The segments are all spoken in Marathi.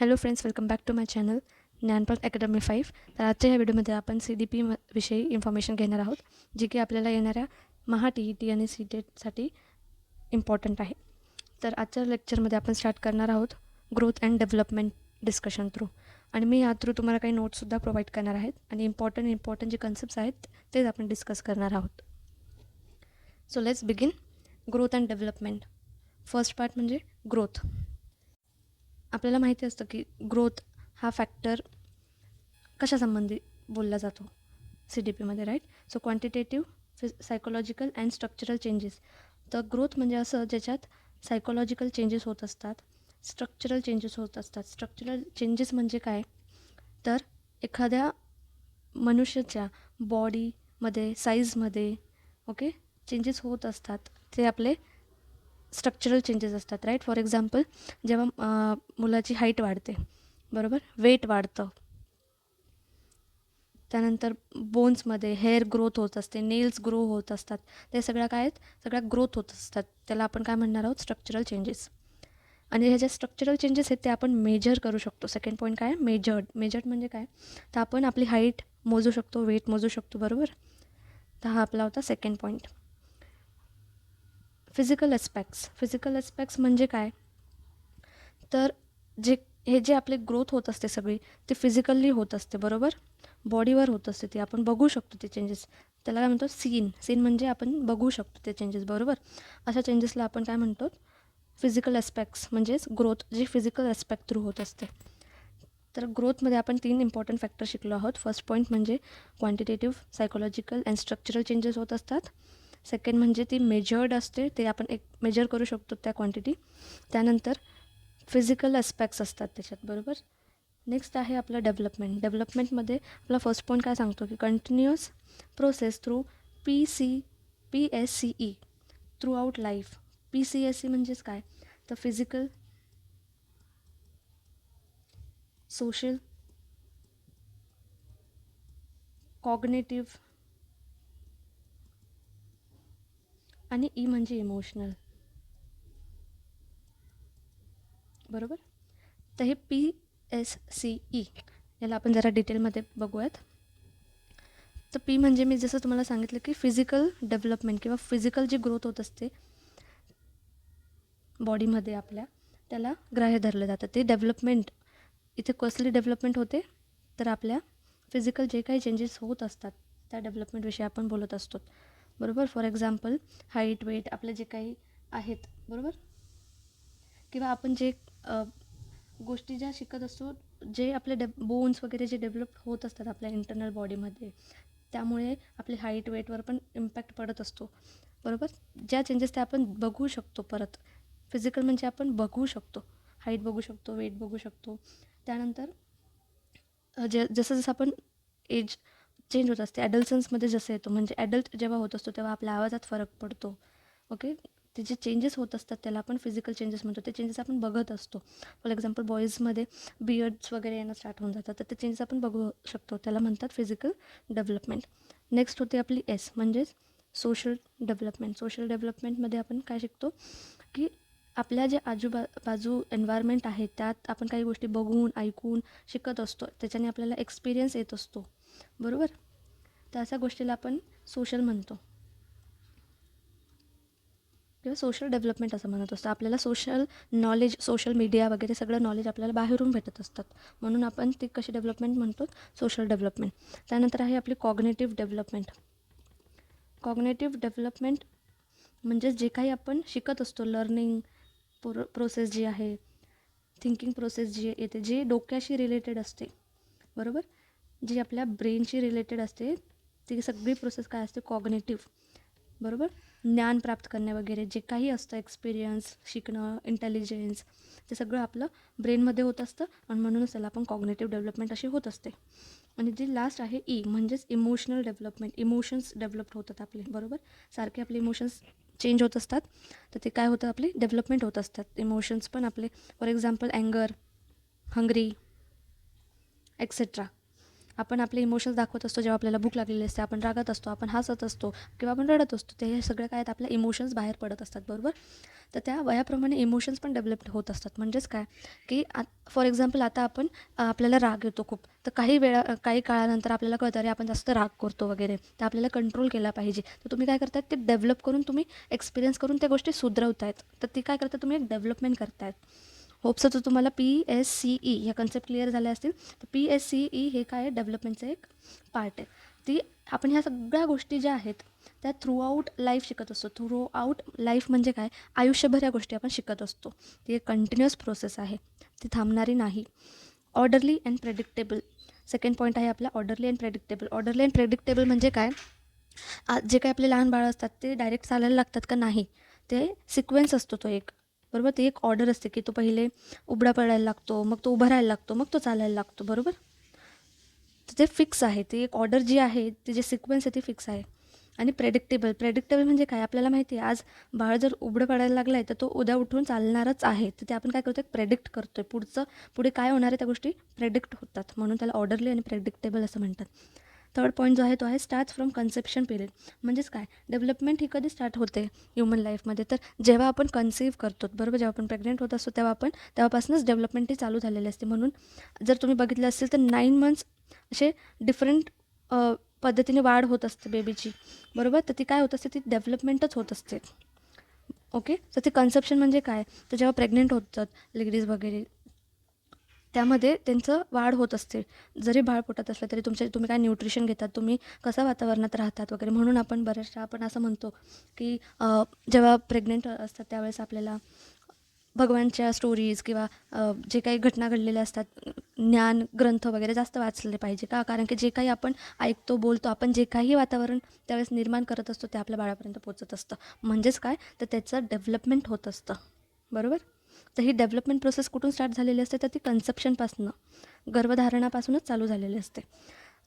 Hello friends, welcome back to my channel Gyanprad academy 5. तर आजच्या ह्या व्हिडिओमध्ये आपण CDP विषयी इन्फॉर्मेशन घेणार आहोत, जी की आपल्याला येणाऱ्या TET आणि CTETसाठी इम्पॉर्टंट आहे. तर आजच्या लेक्चरमध्ये आपण स्टार्ट करणार आहोत growth and development discussion through, आणि मी या थ्रू तुम्हाला काही नोट्ससुद्धा प्रोव्हाइड करणार आहेत आणि इम्पॉर्टंट जे कन्सेप्ट्स आहेत तेच आपण डिस्कस करणार आहोत. So let's begin. Growth and development. First part म्हणजे ग्रोथ. आपल्याला माहिती असतं की ग्रोथ हा फॅक्टर कशासंबंधी बोलला जातो CDPमध्ये, right? So quantitative, psychological and structural changes. तर ग्रोथ म्हणजे असं ज्याच्यात सायकोलॉजिकल चेंजेस होत असतात, स्ट्रक्चरल चेंजेस होत असतात. स्ट्रक्चरल चेंजेस म्हणजे काय? तर एखाद्या मनुष्याच्या बॉडीमध्ये, साईजमध्ये चेंजेस होत असतात, ते आपले स्ट्रक्चरल चेंजेस असतात, राईट? फॉर एक्झाम्पल, जेव्हा मुलाची हाईट वाढते, बरोबर, वेट वाढतं, त्यानंतर बोन्समध्ये हेअर ग्रोथ होत असते, नेल्स ग्रो होत असतात, ते सगळ्या काय आहेत? सगळ्या ग्रोथ होत असतात. त्याला आपण काय म्हणणार आहोत? Structural changes. आणि ह्या ज्या स्ट्रक्चरल चेंजेस आहेत ते आपण मेजर करू शकतो. सेकंड पॉईंट काय? मेजर्ड म्हणजे काय? तर आपण आपली हाईट मोजू शकतो, वेट मोजू शकतो, बरोबर? तर हा आपला होता सेकंड पॉईंट. फिजिकल ॲस्पेक्ट्स म्हणजे काय? तर जे आपले ग्रोथ होत असते सगळी, ते फिजिकली होत असते, बरोबर? बॉडीवर होत असते, ते आपण बघू शकतो ते चेंजेस. त्याला काय म्हणतो? सीन म्हणजे आपण बघू शकतो ते चेंजेस, बरोबर? अशा चेंजेसला आपण काय म्हणतो? फिजिकल ॲस्पेक्ट्स म्हणजेच ग्रोथ, जी फिजिकल ॲस्पेक्ट थ्रू होत असते. तर ग्रोथमध्ये आपण 3 इम्पॉर्टंट फॅक्टर शिकलो आहोत. फर्स्ट पॉईंट म्हणजे quantitative, psychological and structural changes होत असतात. सेकंड म्हणजे ती मेजर्ड असते, ते आपण एक मेजर करू शकतो त्या क्वांटिटी. त्यानंतर फिजिकल ॲस्पेक्ट्स असतात त्याच्यात, बरोबर? नेक्स्ट आहे आपलं डेव्हलपमेंटमध्ये आपला फर्स्ट पॉईंट काय सांगतो की continuous process through PSCE through out life. PCSE म्हणजेच काय? तर फिजिकल, सोशल, कॉग्नेटिव्ह आणि ई म्हणजे इमोशनल, बरोबर? तर हे PSCE याला आपण जरा डिटेलमध्ये बघूयात. तर P म्हणजे मी जसं तुम्हाला सांगितलं की फिजिकल डेव्हलपमेंट किंवा फिजिकल जी ग्रोथ होत असते बॉडीमध्ये आपल्या, त्याला ग्राह्य धरलं जातं. ते डेव्हलपमेंट इथे कसली डेव्हलपमेंट होते? तर आपल्या फिजिकल जे काही चेंजेस होत असतात त्या डेव्हलपमेंटविषयी आपण बोलत असतो, बरोबर? फॉर एक्झाम्पल, हाईट, वेट आपले जे काही आहेत, बरोबर? किंवा आपण जे गोष्टी ज्या शिकत असतो, जे आपले बोन्स वगैरे जे डेव्हलप होत असतात आपल्या इंटरनल बॉडीमध्ये, त्यामुळे आपले हाईट, वेटवर पण इम्पॅक्ट पडत असतो, बरोबर? ज्या चेंजेस ते आपण बघू शकतो. परत फिजिकल म्हणजे आपण बघू शकतो, हाईट बघू शकतो, वेट बघू शकतो. त्यानंतर जसं जसं आपण एज चेंज होत असते, ॲडल्सन्समध्ये जसं येतो, म्हणजे ॲडल्ट जेव्हा होत असतो तेव्हा आपल्या आवाजात फरक पडतो. ते जे चेंजेस होत असतात त्याला आपण फिजिकल चेंजेस म्हणतो. ते चेंजेस आपण बघत असतो. फॉर एक्झाम्पल, बॉईजमध्ये बियर्ड्स वगैरे येणं स्टार्ट होऊन जातात, तर ते चेंजेस आपण बघू शकतो. त्याला म्हणतात फिजिकल डेव्हलपमेंट. नेक्स्ट होते आपली S म्हणजेच सोशल डेव्हलपमेंट. सोशल डेव्हलपमेंटमध्ये आपण काय शिकतो की आपल्या जे बाजू एन्व्हायरमेंट आहे त्यात आपण काही गोष्टी बघून, ऐकून शिकत असतो, त्याच्याने आपल्याला एक्सपिरियन्स येत असतो, बरोबर? तर अशा गोष्टीला आपण सोशल म्हणतो किंवा सोशल डेव्हलपमेंट असं म्हणत असतं. आपल्याला सोशल नॉलेज, सोशल मीडिया वगैरे सगळं नॉलेज आपल्याला बाहेरून भेटत असतात, म्हणून आपण ती कशी डेव्हलपमेंट म्हणतो? Social development. त्यानंतर आहे आपली कॉग्नेटिव्ह डेव्हलपमेंट. कॉग्नेटिव्ह डेव्हलपमेंट म्हणजे जे काही आपण शिकत असतो, लर्निंग प्रोसेस जी आहे, थिंकिंग प्रोसेस जी येते, जे डोक्याशी रिलेटेड असते, बरोबर? जी आपल्या ब्रेनशी रिलेटेड असते, ती सगळी प्रोसेस काय असते? कॉग्नेटिव्ह, बरोबर? ज्ञान प्राप्त करणे वगैरे जे काही असतं, एक्सपिरियन्स, शिकणं, इंटेलिजन्स, ते सगळं आपलं ब्रेनमध्ये होत असतं, आणि म्हणूनच त्याला आपण कॉग्नेटिव्ह डेव्हलपमेंट अशी होत असते. आणि जी लास्ट आहे E म्हणजेच इमोशनल डेव्हलपमेंट. इमोशन्स डेव्हलप होतात आपले, बरोबर? सारखे आपले इमोशन्स चेंज होत असतात, तर ते काय होतं? आपले डेव्हलपमेंट होत असतात इमोशन्स पण आपले. फॉर एक्झाम्पल, अँगर, हंग्री, एक्सेट्रा. आपण आपले इमोशन्स दाखवत असतो जेव्हा आपल्याला भूक लागलेली असते, आपण रागात असतो, आपण हसत असतो किंवा आपण रडत असतो. ते हे सगळं काय आहेत, आपल्या इमोशन्स बाहेर पडत असतात, बरोबर. तर त्या वयाप्रमाणे इमोशन्स पण डेव्हलप होत असतात. म्हणजेच काय, की फॉर एक्झाम्पल आता आपण आपल्याला राग येतो खूप, तर काही काळानंतर आपल्याला कळतं अरे आपण जास्त राग करतो वगैरे, तर आपल्याला कंट्रोल केला पाहिजे. तर तुम्ही काय करतायत, ते डेव्हलप करून तुम्ही एक्सपिरियन्स करून त्या गोष्टी सुधरवतायत. तर ती काय करता, तुम्ही एक डेव्हलपमेंट करतायत. होप्स तर तुम्हाला PSCE ह्या कन्सेप्ट क्लिअर झाल्या असतील. तर PSCE हे काय आहे, डेव्हलपमेंटचं एक पार्ट आहे. ती आपण ह्या सगळ्या गोष्टी ज्या आहेत त्या थ्रू आऊट लाईफ शिकत असतो. थ्रू आऊट लाईफ म्हणजे काय, आयुष्यभर या गोष्टी आपण शिकत असतो. ती एक कंटिन्युअस प्रोसेस आहे, ती थांबणारी नाही. Orderly and predictable second point आहे आपला, orderly and predictable. Orderly and predictable म्हणजे काय, जे काही आपले लहान बाळं असतात ते डायरेक्ट चालायला लागतात का, नाही. ते सिक्वेन्स असतो तो एक, बरोबर. ती एक ऑर्डर असते की तो पहिले उबडा पडायला लागतो, मग तो उभा राहायला लागतो, मग तो चालायला लागतो, बरोबर. तर ते फिक्स आहे, ती एक ऑर्डर जी आहे, ती जे सिक्वेन्स आहे ती फिक्स आहे. आणि प्रेडिक्टेबल म्हणजे काय, आपल्याला माहिती आहे आज बाळ जर उबडं पडायला लागलं आहे तर तो उद्या उठून चालणारच आहे. तर ते आपण काय करतो, प्रेडिक्ट करतो आहे, पुढे काय होणार आहे त्या गोष्टी प्रेडिक्ट होतात. म्हणून त्याला ऑर्डरली आणि प्रेडिक्टेबल असं म्हणतात. थर्ड पॉईंट जो आहे तो आहे स्टार्ट फ्रॉम कन्सेप्शन पिरियड. म्हणजेच काय, डेव्हलपमेंट ही कधी स्टार्ट होते ह्युमन लाईफमध्ये, तर जेव्हा आपण कन्सीव्ह करतो, बरोबर. जेव्हा आपण प्रेग्नेंट होत असतो तेव्हापासूनच डेव्हलपमेंट ही चालू झालेली असते. म्हणून जर तुम्ही बघितलं असेल तर 9 मंथ्स असे डिफरंट पद्धतीने वाढ होत असते बेबीची, बरोबर. तर ती काय होत असते, ती डेव्हलपमेंटच होत असते. ओके. तर ते कन्सेप्शन म्हणजे काय, तर जेव्हा प्रेग्नेंट होतात लेडीज वगैरे, त्यामध्ये त्यांचं वाढ होत असते. जरी बाळ पोटात असलं तरी तुम्ही काय न्यूट्रिशन घेतात, तुम्ही कसं वातावरणात राहतात वगैरे. म्हणून आपण बऱ्याचशा आपण असं म्हणतो की जेव्हा प्रेग्नेंट असतात त्यावेळेस आपल्याला भगवानच्या स्टोरीज किंवा जे काही घटना घडलेल्या असतात, ज्ञान ग्रंथ वगैरे जास्त वाचले पाहिजे का, कारण की जे काही आपण ऐकतो, बोलतो, आपण जे काही वातावरण त्यावेळेस निर्माण करत असतो ते आपल्या बाळापर्यंत पोचत असतं. म्हणजेच काय, तर त्याचं डेव्हलपमेंट होत असतं, बरोबर. तर ही डेव्हलपमेंट प्रोसेस कुठून स्टार्ट झालेली असते, तर ती कन्सेप्शनपासून, गर्भधारणापासूनच चालू झालेली असते.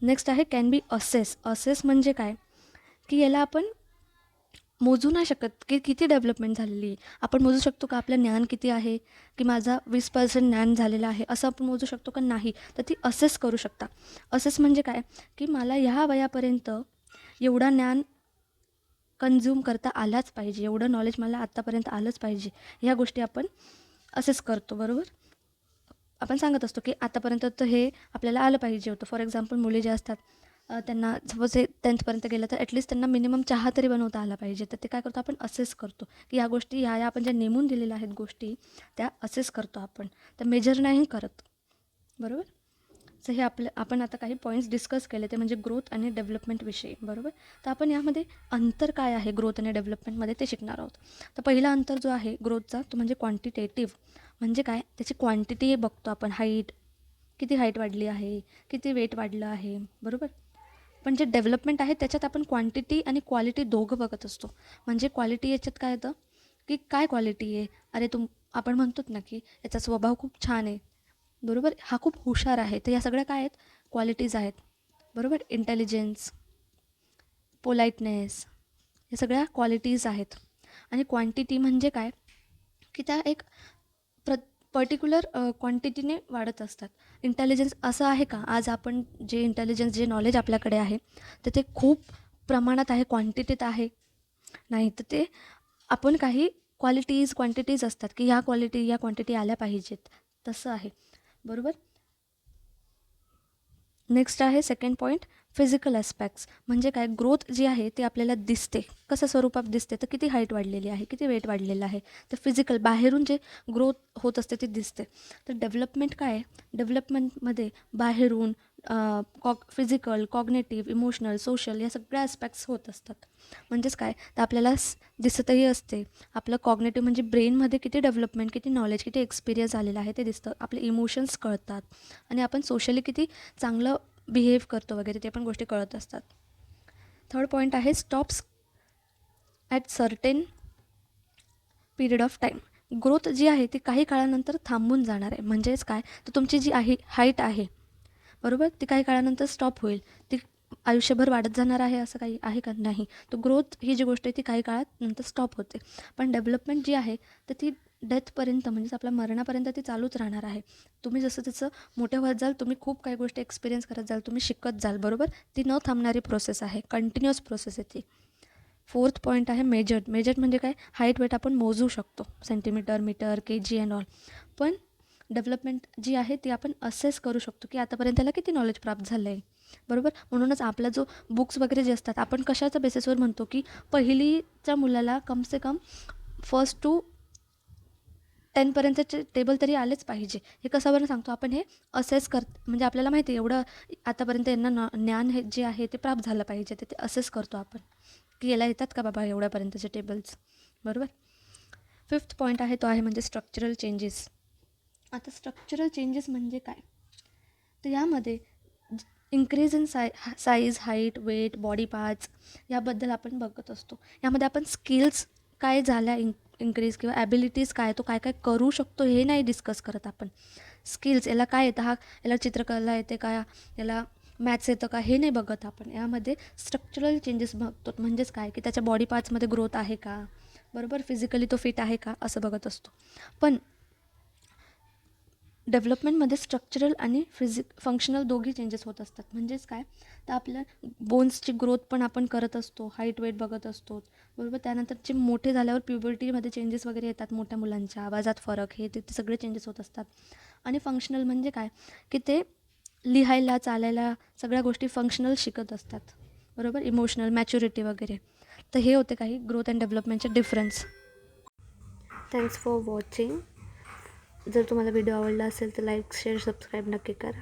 नेक्स्ट आहे कॅन बी असेस म्हणजे काय, की याला आपण मोजू नाही शकत की किती डेव्हलपमेंट झालेली. आपण मोजू शकतो का आपलं ज्ञान किती आहे, की माझा 20% ज्ञान झालेलं आहे असं आपण मोजू शकतो का, नाही. तर ती असेस करू शकता. असेस म्हणजे काय, की मला ह्या वयापर्यंत एवढा ज्ञान कन्झ्युम करता आलाच पाहिजे, एवढं नॉलेज मला आत्तापर्यंत आलंच पाहिजे, ह्या गोष्टी आपण असेस करतो, बरोबर. आपण सांगत असतो की आतापर्यंत तर हे आपल्याला आलं पाहिजे होतं. फॉर एक्झाम्पल मुली ज्या असतात, त्यांना सपोज हे 10th गेलं तर ॲटलीस्ट त्यांना मिनिमम चहा तरी बनवता आला पाहिजे. तर ते काय करतो, आपण असेस करतो की ह्या गोष्टी ह्या आपण ज्या नेमून दिलेल्या आहेत गोष्टी, त्या असेस करतो आपण, तर मेजर नाही करत, बरोबर. तर हे आपण आता काही पॉईंट्स डिस्कस केले, ते म्हणजे ग्रोथ आणि डेव्हलपमेंटविषयी, बरोबर. तर आपण यामध्ये अंतर काय आहे ग्रोथ आणि डेव्हलपमेंटमध्ये ते शिकणार आहोत. तर पहिला अंतर जो आहे ग्रोथचा, तो म्हणजे क्वांटिटेटिव्ह. म्हणजे काय, त्याची क्वांटिटी बघतो आपण, हाईट, किती हाईट वाढली आहे, किती वेट वाढलं आहे, बरोबर. पण जे डेव्हलपमेंट आहे त्याच्यात आपण क्वांटिटी आणि क्वालिटी दोघं बघत असतो. म्हणजे क्वालिटी याच्यात काय येतं, की काय क्वालिटी आहे, अरे आपण म्हणतो ना की याचा स्वभाव खूप छान आहे, बरोबर, हा खूप हुशार आहे. तर या सगळ्या काय आहेत, क्वालिटीज आहेत, बरोबर. इंटेलिजन्स, पोलाइटनेस, या सगळ्या क्वालिटीज आहेत. आणि क्वांटिटी म्हणजे काय, की त्या एक प्र पर्टिक्युलर क्वांटिटीने वाढत असतात. इंटेलिजन्स असं आहे का, आज आपण जे इंटेलिजन्स, जे नॉलेज आपल्याकडे आहे, तर ते खूप प्रमाणात आहे, क्वांटिटीत आहे, नाही. तर ते आपण काही क्वांटिटीज असतात की ह्या क्वांटिटी आल्या पाहिजेत, तसं आहे, बरोबर. नेक्स्ट आहे सेकंड पॉईंट, फिजिकल ॲस्पेक्ट्स. म्हणजे काय, ग्रोथ जी आहे ती आपल्याला दिसते, कसं स्वरूपात दिसते, तर किती हाईट वाढलेली आहे, किती वेट वाढलेलं आहे, तर फिजिकल बाहेरून जे ग्रोथ होत असते ती दिसते. तर डेव्हलपमेंट काय आहे, डेव्हलपमेंटमध्ये बाहेरून फिजिकल, कॉग्नेटिव्ह, इमोशनल, सोशल या सगळ्या ॲस्पेक्ट्स होत असतात. म्हणजेच काय, तर आपल्याला दिसतही असते, आपलं कॉग्नेटिव्ह म्हणजे ब्रेनमध्ये किती डेव्हलपमेंट, किती नॉलेज, किती एक्सपिरियन्स आलेला आहे ते दिसतं, आपले इमोशन्स कळतात, आणि आपण सोशली किती चांगलं बिहेव करतो वगैरे ते पण गोष्टी कळत असतात. थर्ड पॉईंट आहे stops at certain period of time. Growth जी आहे ती काही काळानंतर थांबून जाणार आहे. म्हणजेच काय, तर तुमची जी हाईट आहे, बरोबर, ती काही काळानंतर स्टॉप होईल, ती आयुष्यभर वाढत जाणार आहे असं काही आहे का, नाही. तर ग्रोथ ही जी गोष्ट आहे ती काही काळात नंतर स्टॉप होते. पण डेव्हलपमेंट जी आहे तर ती डेथपर्यंत म्हणजेच आपल्या मरणापर्यंत ती चालूच राहणार आहे. तुम्ही जसं जसं मोठे होत जाल, तुम्ही खूप काही गोष्टी एक्सपिरियन्स करत जाल, तुम्ही शिकत जाल, बरोबर. ती न थांबणारी प्रोसेस आहे, कंटिन्युअस प्रोसेस आहे ती. 4th पॉईंट आहे मेजर्ड. मेजर्ड म्हणजे काय, हाईट वेट आपण मोजू शकतो, centimetre, metre, KG and all. पण डेव्हलपमेंट जी आहे ती आपण असेस करू शकतो की आतापर्यंत त्याला किती नॉलेज प्राप्त झालं आहे, बरोबर. म्हणूनच आपला जो बुक्स वगैरे जे असतात, आपण कशाच्या बेसिसवर म्हणतो की पहिलीच्या मुलाला कमसे कम 1st to 10पर्यंतचे टेबल तरी आलेच पाहिजे. हे कशावरून सांगतो आपण, हे असेस म्हणजे आपल्याला माहिती आहे एवढं आतापर्यंत यांना ज्ञान हे जे आहे ते प्राप्त झालं पाहिजे, ते असेस करतो आपण की याला येतात का बाबा एवढ्यापर्यंतचे टेबल्स, बरोबर. 5th पॉईंट आहे तो आहे म्हणजे स्ट्रक्चरल चेंजेस. आता स्ट्रक्चरल चेंजेस म्हणजे काय, तर यामध्ये increase in size, height, weight, body parts याबद्दल आपण बघत असतो. यामध्ये आपण स्किल्स काय झाल्या इन्क्रीज किंवा ॲबिलिटीज काय, तो काय काय करू शकतो हे नाही डिस्कस करत आपण. स्किल्स, याला काय येतं, याला चित्रकला येते का, याला मॅथ्स येतं का, हे नाही बघत आपण. यामध्ये स्ट्रक्चरल चेंजेस बघतो, म्हणजेच काय की त्याच्या बॉडी पार्ट्समध्ये ग्रोथ आहे का, बरोबर, फिजिकली तो फिट आहे का, असं बघत असतो. पण डेव्हलपमेंटमध्ये स्ट्रक्चरल आणि फंक्शनल दोघी चेंजेस होत असतात. म्हणजेच काय, तर आपल्या बोन्सची ग्रोथ पण आपण करत असतो, हाईट वेट बघत असतो, बरोबर. त्यानंतर जे मोठे झाल्यावर प्युबर्टीमध्ये चेंजेस वगैरे येतात, मोठ्या मुलांच्या आवाजात फरक, हे ते सगळे चेंजेस होत असतात. आणि फंक्शनल म्हणजे काय की ते लिहायला, चालायला, सगळ्या गोष्टी फंक्शनल शिकत असतात, बरोबर, इमोशनल मॅच्युरिटी वगैरे. तर हे होते काही ग्रोथ अँड डेव्हलपमेंटचे डिफरन्स. Thanks for watching. जर तुम्हाला व्हिडिओ आवडला असेल तर लाईक, शेअर, सबस्क्राईब नक्की करा.